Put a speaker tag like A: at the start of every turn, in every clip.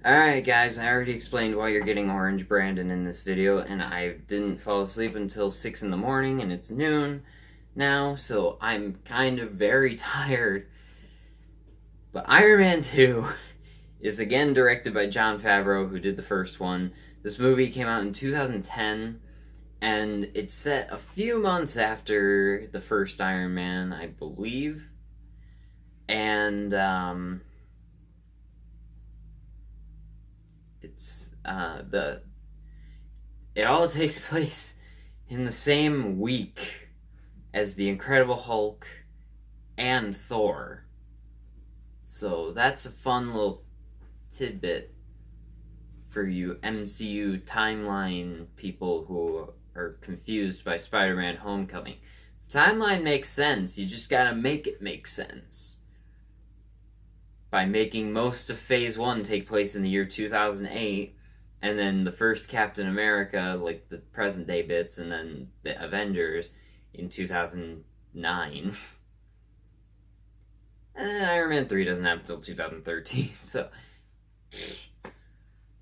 A: Alright guys, I already explained why you're getting Orange Brandon in this video, and I didn't fall asleep until 6 in the morning, and it's noon now, so I'm kind of very tired. But Iron Man 2 is again directed by Jon Favreau, who did the first one. This movie came out in 2010, and it's set a few months after the first Iron Man, I believe. And, it's it all takes place in the same week as the Incredible Hulk and Thor. So that's a fun little tidbit for you MCU timeline people who are confused by Spider-Man Homecoming. The timeline makes sense, you just gotta make it make sense. By making most of Phase 1 take place in the year 2008, and then the first Captain America, like the present day bits, and then the Avengers in 2009. And then Iron Man 3 doesn't happen until 2013, so.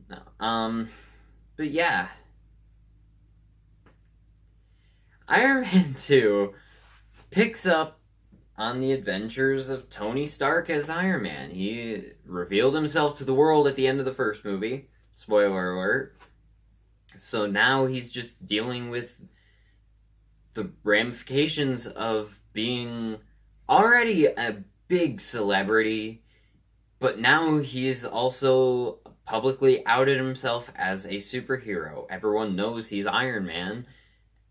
A: No. But yeah. Iron Man 2 picks up on the adventures of Tony Stark as Iron Man. He revealed himself to the world at the end of the first movie. Spoiler alert. So now he's just dealing with the ramifications of being already a big celebrity, but now he's also publicly outed himself as a superhero. Everyone knows he's Iron Man,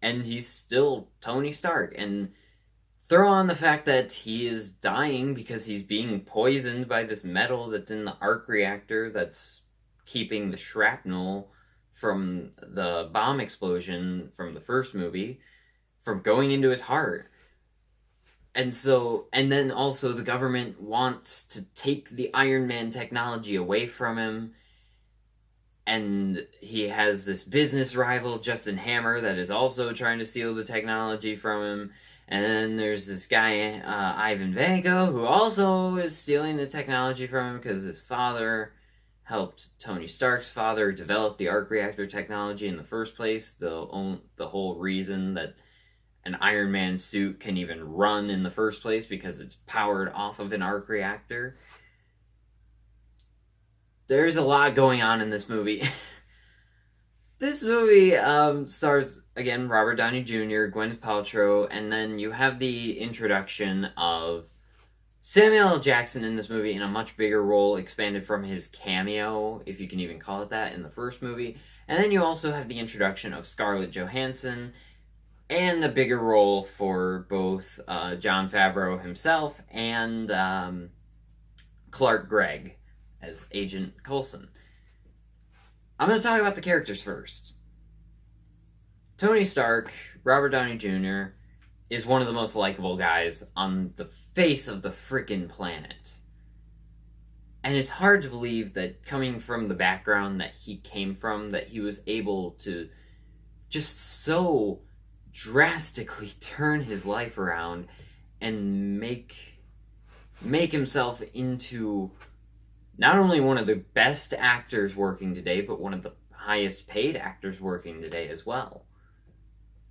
A: and he's still Tony Stark. And throw on the fact that he is dying because he's being poisoned by this metal that's in the arc reactor that's keeping the shrapnel from the bomb explosion from the first movie from going into his heart. And then also the government wants to take the Iron Man technology away from him. And he has this business rival, Justin Hammer, that is also trying to steal the technology from him. And then there's this guy, Ivan Vanko, who also is stealing the technology from him because his father helped Tony Stark's father develop the arc reactor technology in the first place. The whole reason that an Iron Man suit can even run in the first place because it's powered off of an arc reactor. There's a lot going on in this movie. This movie stars, again, Robert Downey Jr., Gwyneth Paltrow, and then you have the introduction of Samuel L. Jackson in this movie in a much bigger role, expanded from his cameo, if you can even call it that, in the first movie. And then you also have the introduction of Scarlett Johansson, and a bigger role for both Jon Favreau himself and Clark Gregg as Agent Coulson. I'm going to talk about the characters first. Tony Stark, Robert Downey Jr., is one of the most likable guys on the face of the frickin' planet. And it's hard to believe that coming from the background that he came from, that he was able to just so drastically turn his life around and make himself into not only one of the best actors working today, but one of the highest paid actors working today as well.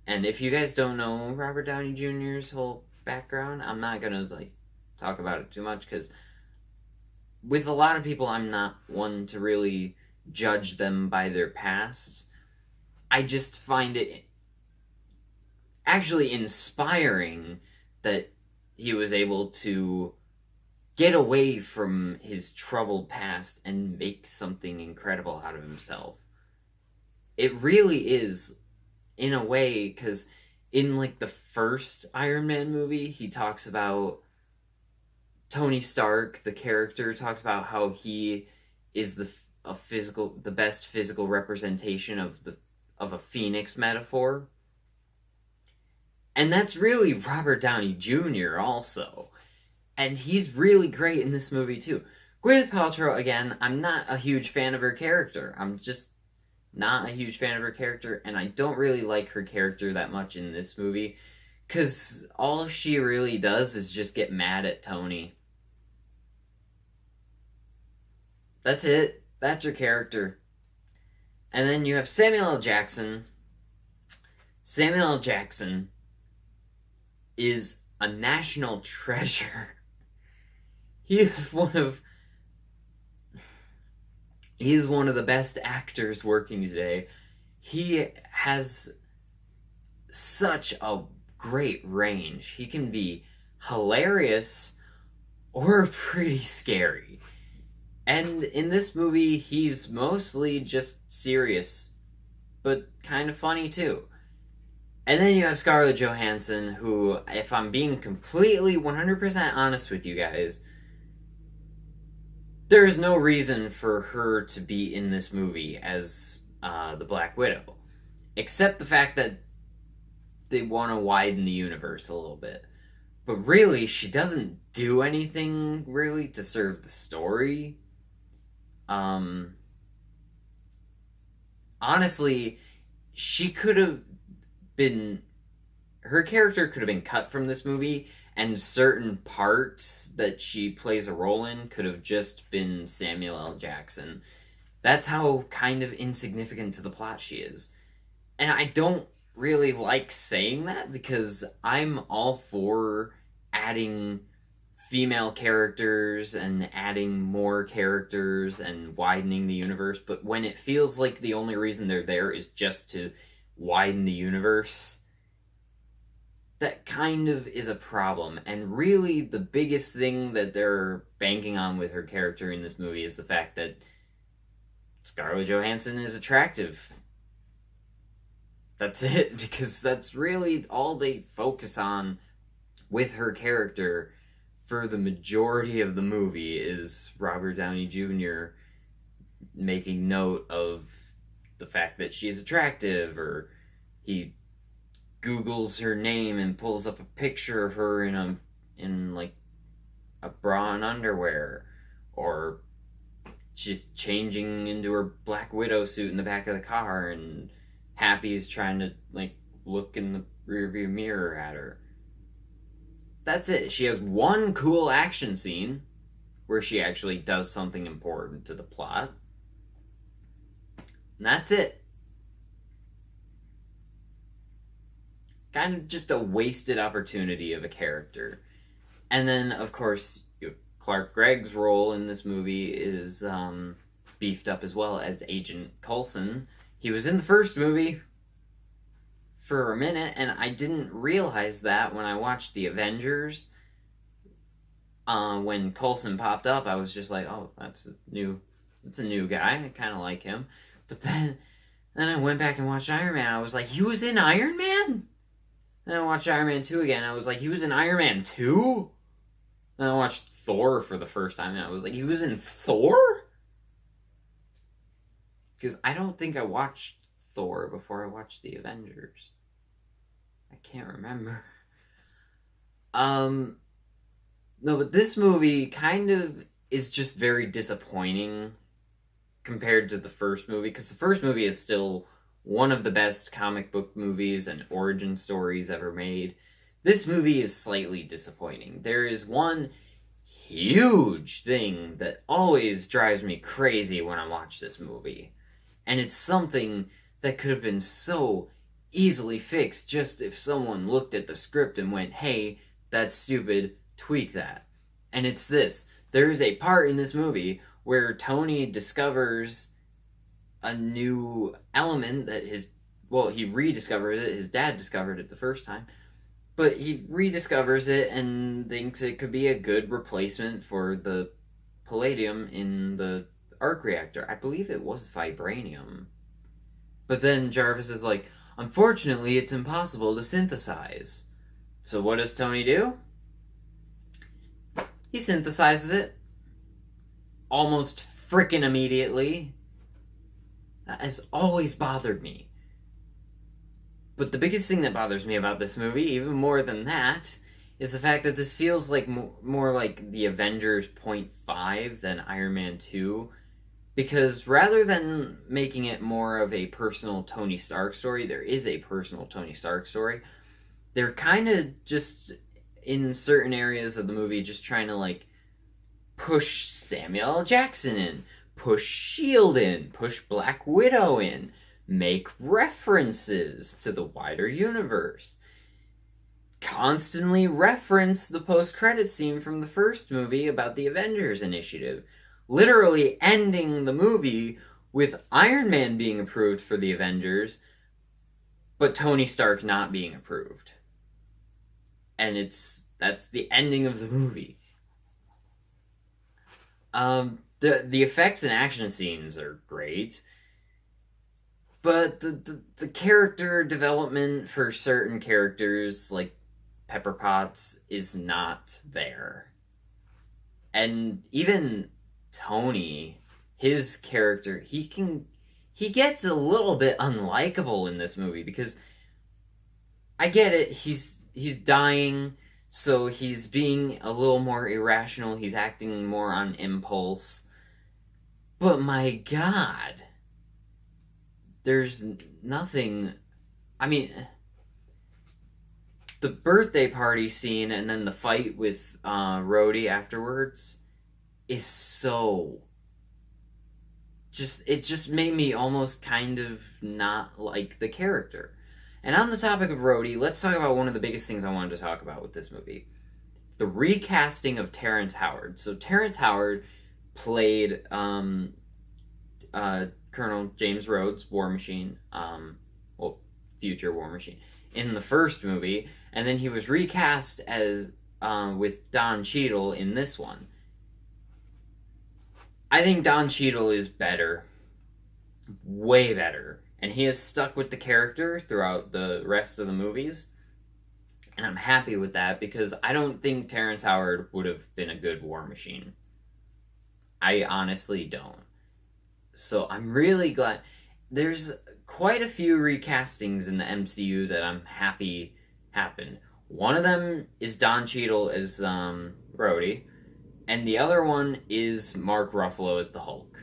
A: And if you guys don't know Robert Downey Jr.'s whole background, I'm not gonna talk about it too much, because with a lot of people, I'm not one to really judge them by their past. I just find it actually inspiring that he was able to get away from his troubled past and make something incredible out of himself. It really is, in a way, because in the first Iron Man movie, he talks about Tony Stark, the character, talks about how he is the best physical representation of a phoenix metaphor. And that's really Robert Downey Jr. also. And he's really great in this movie, too. Gwyneth Paltrow, again, I'm not a huge fan of her character. I'm just not a huge fan of her character, and I don't really like her character that much in this movie, because all she really does is just get mad at Tony. That's it. That's your character. And then you have Samuel L. Jackson. Samuel L. Jackson is a national treasure. He is one of the best actors working today. He has such a great range. He can be hilarious or pretty scary. And in this movie, he's mostly just serious, but kind of funny too. And then you have Scarlett Johansson, who, if I'm being completely 100% honest with you guys, there's no reason for her to be in this movie as the Black Widow, except the fact that they want to widen the universe a little bit. But really, she doesn't do anything really to serve the story. Honestly, she could have been... Her character could have been cut from this movie, and certain parts that she plays a role in could have just been Samuel L. Jackson. That's how kind of insignificant to the plot she is. And I don't really like saying that, because I'm all for adding female characters and adding more characters and widening the universe, but when it feels like the only reason they're there is just to widen the universe, that kind of is a problem. And really, the biggest thing that they're banking on with her character in this movie is the fact that Scarlett Johansson is attractive. That's it, because that's really all they focus on with her character for the majority of the movie, is Robert Downey Jr. making note of the fact that she's attractive, or he Googles her name and pulls up a picture of her in like a bra and underwear, or she's changing into her Black Widow suit in the back of the car, and Happy's trying to like look in the rearview mirror at her. That's it. She has one cool action scene where she actually does something important to the plot, and that's it. Kind of just a wasted opportunity of a character. And then, of course, Clark Gregg's role in this movie is beefed up as well as Agent Coulson. He was in the first movie for a minute, and I didn't realize that when I watched The Avengers. When Coulson popped up, I was just like, oh, that's a new guy. I kind of like him. But then I went back and watched Iron Man. I was like, he was in Iron Man? Then I watched Iron Man 2 again. I was like, he was in Iron Man 2? Then I watched Thor for the first time, and I was like, he was in Thor? Because I don't think I watched Thor before I watched The Avengers. I can't remember. No, but this movie kind of is just very disappointing compared to the first movie, because the first movie is still one of the best comic book movies and origin stories ever made. This movie is slightly disappointing. There is one huge thing that always drives me crazy when I watch this movie. And it's something that could have been so easily fixed just if someone looked at the script and went, hey, that's stupid, tweak that. And it's this. There is a part in this movie where Tony discovers a new element that he rediscovers it. His dad discovered it the first time. But he rediscovers it and thinks it could be a good replacement for the palladium in the arc reactor. I believe it was vibranium. But then Jarvis is like, unfortunately, it's impossible to synthesize. So what does Tony do? He synthesizes it. Almost frickin' immediately. That has always bothered me. But the biggest thing that bothers me about this movie, even more than that, is the fact that this feels like more like the Avengers .5 than Iron Man 2. Because rather than making it more of a personal Tony Stark story, there is a personal Tony Stark story. They're kind of just, in certain areas of the movie, just trying to, like, push Samuel L. Jackson in. push S.H.I.E.L.D. in, push Black Widow in, make references to the wider universe, constantly reference the post-credit scene from the first movie about the Avengers Initiative, literally ending the movie with Iron Man being approved for the Avengers, but Tony Stark not being approved. And that's the ending of the movie. The effects and action scenes are great, but the character development for certain characters, like Pepper Potts, is not there. And even Tony, his character, he gets a little bit unlikable in this movie, because I get it, he's dying, so he's being a little more irrational, he's acting more on impulse. But my God, there's nothing. I mean, the birthday party scene and then the fight with Rhodey afterwards is so. It just made me almost kind of not like the character. And on the topic of Rhodey, let's talk about one of the biggest things I wanted to talk about with this movie: the recasting of Terrence Howard. So Terrence Howard played Colonel James Rhodes, War Machine, future War Machine, in the first movie, and then he was recast as with Don Cheadle in this one. I think Don Cheadle is better, way better, and he has stuck with the character throughout the rest of the movies, and I'm happy with that, because I don't think Terrence Howard would have been a good War Machine. I honestly don't. So I'm really glad. There's quite a few recastings in the MCU that I'm happy happened. One of them is Don Cheadle as Rhodey, and the other one is Mark Ruffalo as the Hulk.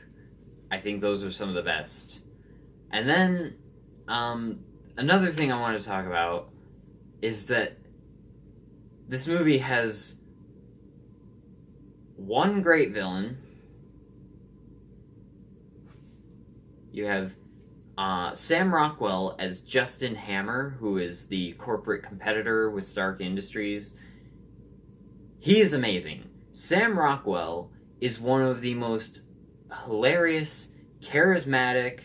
A: I think those are some of the best. And then another thing I wanted to talk about is that this movie has one great villain. You have Sam Rockwell as Justin Hammer, who is the corporate competitor with Stark Industries. He is amazing. Sam Rockwell is one of the most hilarious, charismatic,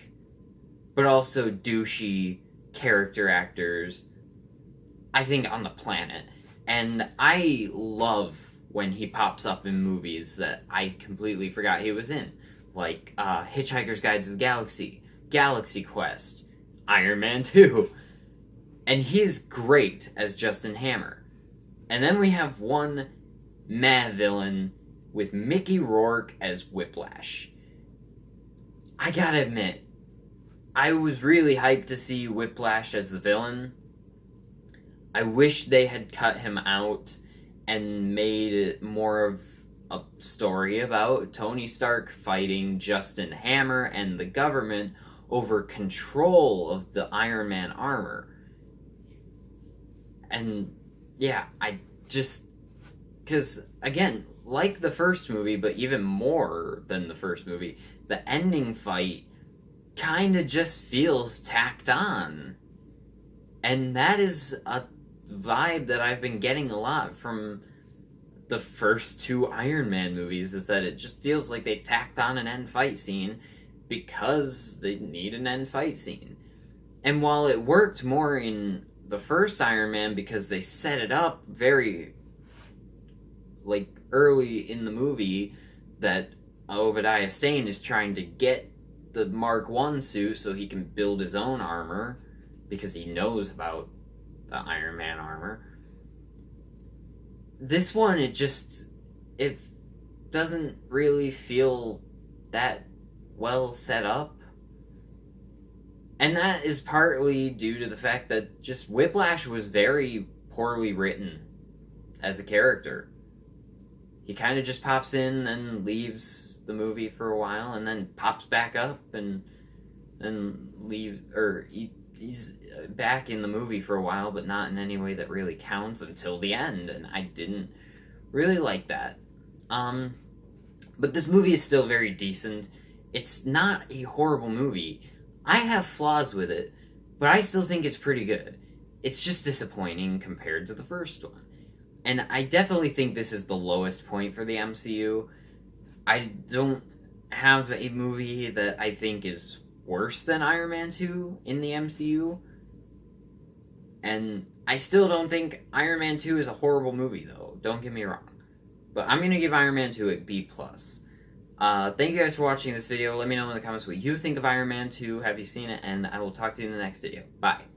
A: but also douchey character actors, I think, on the planet. And I love when he pops up in movies that I completely forgot he was in. Like Hitchhiker's Guide to the Galaxy, Galaxy Quest, Iron Man 2. And he's great as Justin Hammer. And then we have one mad villain with Mickey Rourke as Whiplash. I gotta admit, I was really hyped to see Whiplash as the villain. I wish they had cut him out and made it more of a story about Tony Stark fighting Justin Hammer and the government over control of the Iron Man armor. And yeah, because again, like the first movie, but even more than the first movie, the ending fight kind of just feels tacked on. And that is a vibe that I've been getting a lot from the first two Iron Man movies, is that it just feels like they tacked on an end fight scene because they need an end fight scene. And while it worked more in the first Iron Man because they set it up very early in the movie that Obadiah Stane is trying to get the Mark I suit so he can build his own armor because he knows about the Iron Man armor. This one, it doesn't really feel that well set up. And that is partly due to the fact that just Whiplash was very poorly written as a character. He kind of just pops in and leaves the movie for a while and then pops back up and he's back in the movie for a while, but not in any way that really counts until the end, and I didn't really like that. But this movie is still very decent. It's not a horrible movie. I have flaws with it, but I still think it's pretty good. It's just disappointing compared to the first one. And I definitely think this is the lowest point for the MCU. I don't have a movie that I think is worse than Iron Man 2 in the MCU. And I still don't think Iron Man 2 is a horrible movie, though. Don't get me wrong. But I'm going to give Iron Man 2 a B+. Thank you guys for watching this video. Let me know in the comments what you think of Iron Man 2. Have you seen it? And I will talk to you in the next video. Bye.